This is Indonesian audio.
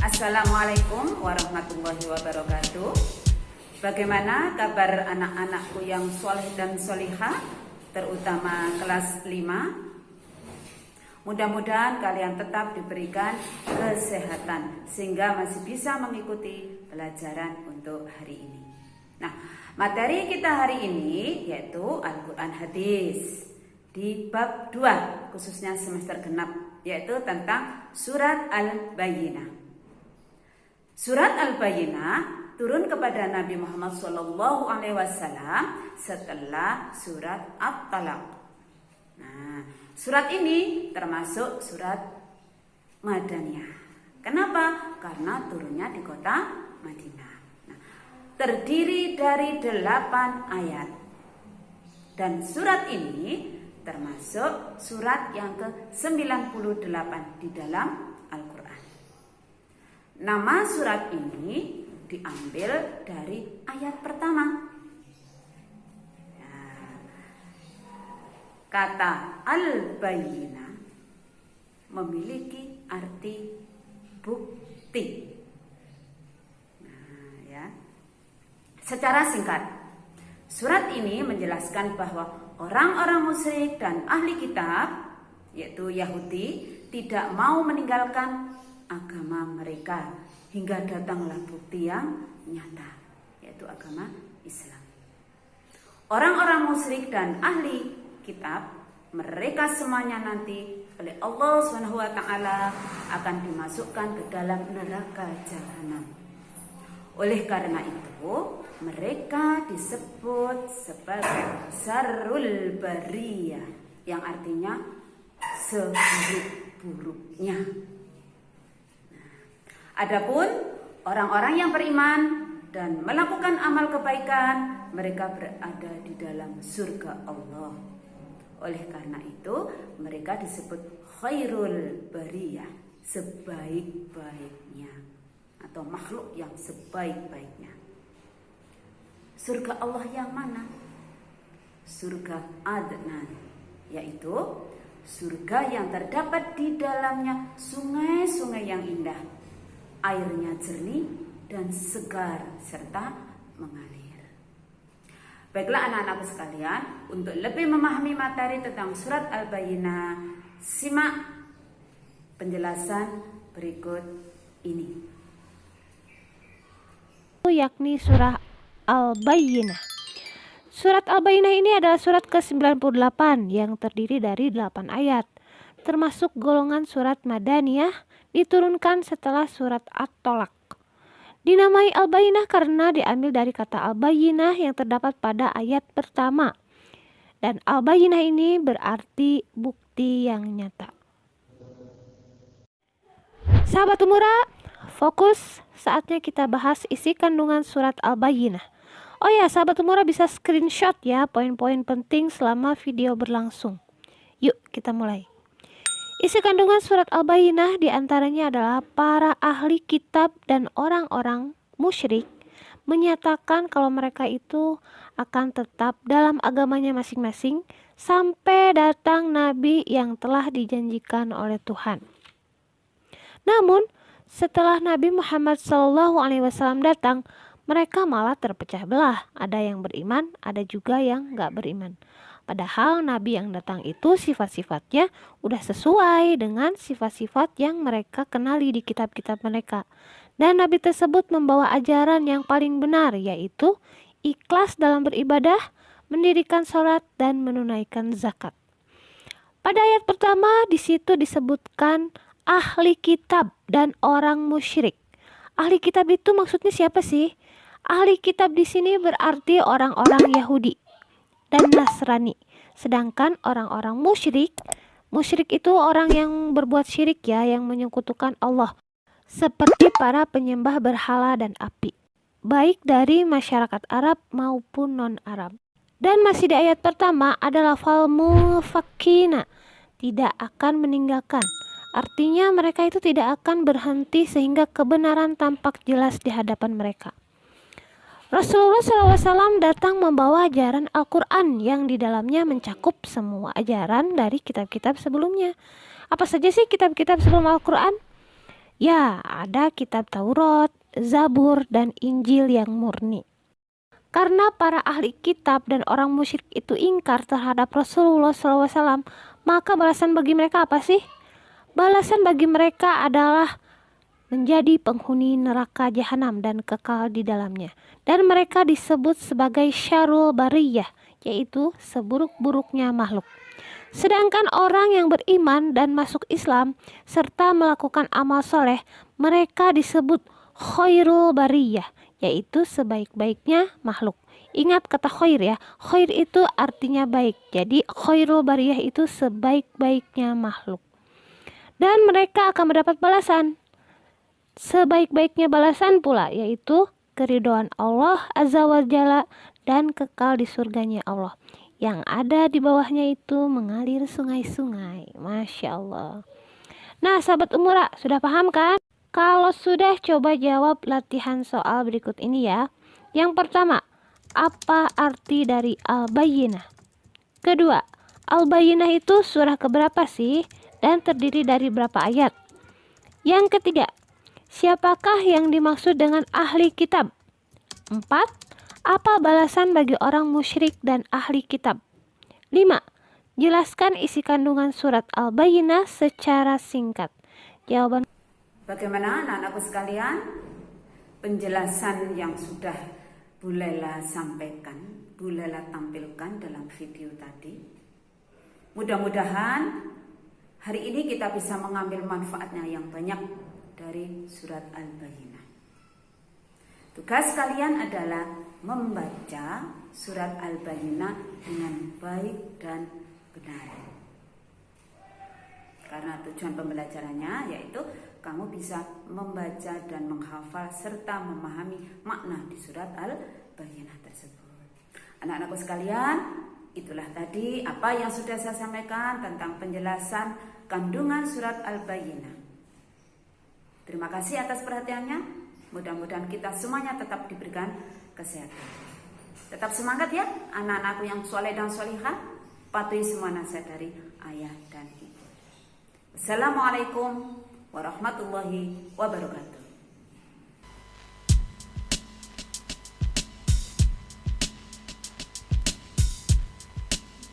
Assalamualaikum warahmatullahi wabarakatuh. Bagaimana kabar anak-anakku yang soleh dan solihah, terutama kelas 5? Mudah-mudahan kalian tetap diberikan kesehatan sehingga masih bisa mengikuti pelajaran untuk hari ini. Nah, materi kita hari ini yaitu Al-Quran Hadis di bab 2, khususnya semester genap, yaitu tentang surat Al-Bayyinah. Surat Al-Bayyinah turun kepada Nabi Muhammad SAW setelah surat At-Talaq. Nah, surat ini termasuk surat Madaniyah. Kenapa? Karena turunnya di kota Madinah. Nah, terdiri dari 8 ayat. Dan surat ini termasuk surat yang ke-98 di dalam Al-Quran. Nama surat ini diambil dari ayat pertama. Nah, kata Al-Bayyinah memiliki arti bukti. Nah, ya. Secara singkat, surat ini menjelaskan bahwa orang-orang musyrik dan ahli kitab, yaitu Yahudi, tidak mau meninggalkan agama mereka hingga datanglah bukti yang nyata, yaitu agama Islam. Orang-orang musyrik dan ahli kitab, mereka semuanya nanti oleh Allah SWT akan dimasukkan ke dalam neraka jahanam. Oleh karena itu, mereka disebut sebagai Syarrul Bariyah, yang artinya seburuk-buruknya. Adapun orang-orang yang beriman dan melakukan amal kebaikan, mereka berada di dalam surga Allah. Oleh karena itu, mereka disebut khairul bariyah, sebaik-baiknya, atau makhluk yang sebaik-baiknya. Surga Allah yang mana? Surga Adnan, yaitu surga yang terdapat di dalamnya sungai-sungai yang indah, airnya jernih dan segar serta mengalir. Baiklah anak-anakku sekalian, untuk lebih memahami materi tentang surat Al-Bayyinah, simak penjelasan berikut ini. Yakni surah Al-Bayyinah. Surat Al-Bayyinah ini adalah surat ke-98 yang terdiri dari 8 ayat, termasuk golongan surat Madaniyah, diturunkan setelah surat At-Talaq. Dinamai Al-Bayyinah karena diambil dari kata Al-Bayyinah yang terdapat pada ayat pertama. Dan Al-Bayyinah ini berarti bukti yang nyata. Sahabat Umura, fokus, saatnya kita bahas isi kandungan surat Al-Bayyinah. Oh ya, sahabat Umura bisa screenshot ya poin-poin penting selama video berlangsung. Yuk kita mulai. Isi kandungan surat Al-Bayyinah diantaranya adalah para ahli kitab dan orang-orang musyrik menyatakan kalau mereka itu akan tetap dalam agamanya masing-masing sampai datang Nabi yang telah dijanjikan oleh Tuhan. Namun setelah Nabi Muhammad SAW datang, mereka malah terpecah belah. Ada yang beriman, ada juga yang gak beriman. Padahal Nabi yang datang itu sifat-sifatnya udah sesuai dengan sifat-sifat yang mereka kenali di kitab-kitab mereka. Dan Nabi tersebut membawa ajaran yang paling benar, yaitu ikhlas dalam beribadah, mendirikan sholat, dan menunaikan zakat. Pada ayat pertama di situ disebutkan ahli kitab dan orang musyrik. Ahli kitab itu maksudnya siapa sih? Ahli kitab di sini berarti orang-orang Yahudi dan Nasrani. Sedangkan orang-orang musyrik itu orang yang berbuat syirik ya, yang menyekutukan Allah, seperti para penyembah berhala dan api, baik dari masyarakat Arab maupun non-Arab. Dan masih di ayat pertama ada lafal mufakkina, tidak akan meninggalkan. Artinya mereka itu tidak akan berhenti sehingga kebenaran tampak jelas di hadapan mereka. Rasulullah SAW datang membawa ajaran Al-Quran yang di dalamnya mencakup semua ajaran dari kitab-kitab sebelumnya. Apa saja sih kitab-kitab sebelum Al-Quran? Ya, ada kitab Taurat, Zabur, dan Injil yang murni. Karena para ahli kitab dan orang musyrik itu ingkar terhadap Rasulullah SAW, maka balasan bagi mereka apa sih? Balasan bagi mereka adalah menjadi penghuni neraka jahanam dan kekal di dalamnya. Dan mereka disebut sebagai syarul bariyah, yaitu seburuk-buruknya makhluk. Sedangkan orang yang beriman dan masuk Islam serta melakukan amal soleh, mereka disebut khairul bariyah, yaitu sebaik-baiknya makhluk. Ingat kata khair ya, khair itu artinya baik. Jadi khairul bariyah itu sebaik-baiknya makhluk. Dan mereka akan mendapat balasan. Sebaik-baiknya balasan pula, yaitu keridhaan Allah Azza wa Jalla dan kekal di surganya Allah. Yang ada di bawahnya itu mengalir sungai-sungai. Masya Allah. Nah, sahabat Umura, sudah paham kan? Kalau sudah, coba jawab latihan soal berikut ini ya. Yang pertama, apa arti dari Al-Bayyinah? Kedua, Al-Bayyinah itu surah keberapa sih? Dan terdiri dari berapa ayat? Yang ketiga, siapakah yang dimaksud dengan ahli kitab? 4. Apa balasan bagi orang musyrik dan ahli kitab? 5. Jelaskan isi kandungan surat Al-Bayyinah secara singkat. Jawaban. Bagaimana anak-anakku sekalian? Penjelasan yang sudah Bu Lela sampaikan, Bu Lela tampilkan dalam video tadi. Mudah-mudahan hari ini kita bisa mengambil manfaatnya yang banyak dari surat Al-Bayyinah. Tugas kalian adalah membaca surat Al-Bayyinah dengan baik dan benar. Karena tujuan pembelajarannya yaitu kamu bisa membaca dan menghafal serta memahami makna di surat Al-Bayyinah tersebut. Anak-anakku sekalian, itulah tadi apa yang sudah saya sampaikan tentang penjelasan kandungan surat Al-Bayyinah. Terima kasih atas perhatiannya. Mudah-mudahan kita semuanya tetap diberikan kesehatan. Tetap semangat ya anak-anakku yang soleh dan solihah. Patuhi semua nasihat dari ayah dan ibu. Assalamualaikum warahmatullahi wabarakatuh.